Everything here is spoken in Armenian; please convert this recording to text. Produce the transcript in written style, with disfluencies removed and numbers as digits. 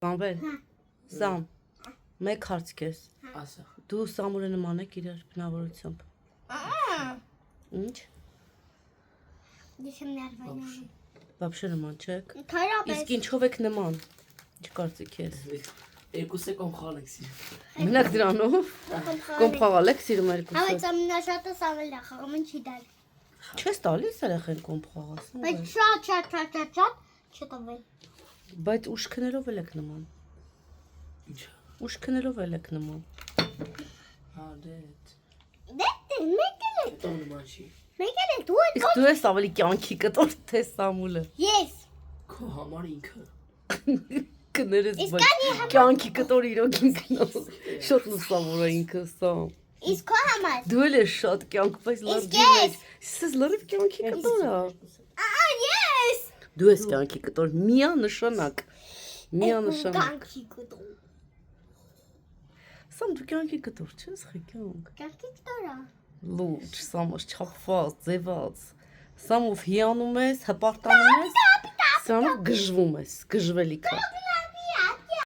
Սամվել, Սամ, մեկ հարց քեզ։ Ասա։ Դու Սամուրը նման եք իրար բնավորությամբ։ Ինչ։ Ես եմ ներվայնանում։ Բաբշե նման չեք։ Թարապես։ Իսկ ինչով եք նման։ Ինչ կարծիք ես։ Երկուսը կողքալ եք սիրում։ Մենակ դրանով կոմփաղալ եք սիրում երկուսը։ Բայց ամենաշատը Սամվելն է խաղում, ինչի դար։ Չես տալիս երախեն կոմփաղալ։ Բայց շատ չտվել։ Բայց ուշքներով էլ եք նման։ Ինչ։ Ուշքներով էլ եք նման։ Հա, դեդ։ Դե մեկ էլ է։ Տոն նման չի։ Մեկ էլ է դու ես։ Իսկ դու ես ավելի կյանքի կտոր թե Սամուլը։ Ես։ Քո համար ինքը։ Կներես Իսկ բայց անի համար- կյանքի կտոր իրոք ինքնով։ Շատ լուսավոր է ինքը Սամ։ Իսկ քո համար։ Դու էլ ես շատ կյանք, բայց Իսկ լրջի ես- մեջ։ Սես լրիվ կյանքի կտոր է։ Ես։ Դու ես կյանքի կտոր, միանշանակ։ Միանշանակ։ Կանքի կտու։ Սամ դու կյանքի կտոր չես խի կյանք։ Կանքի կտորա։ Լուրջ, Սամը չափված, ձևած։ Սամով հիանում ես, հպարտանում ես։ Սամով գժվում ես, գժվելիքա։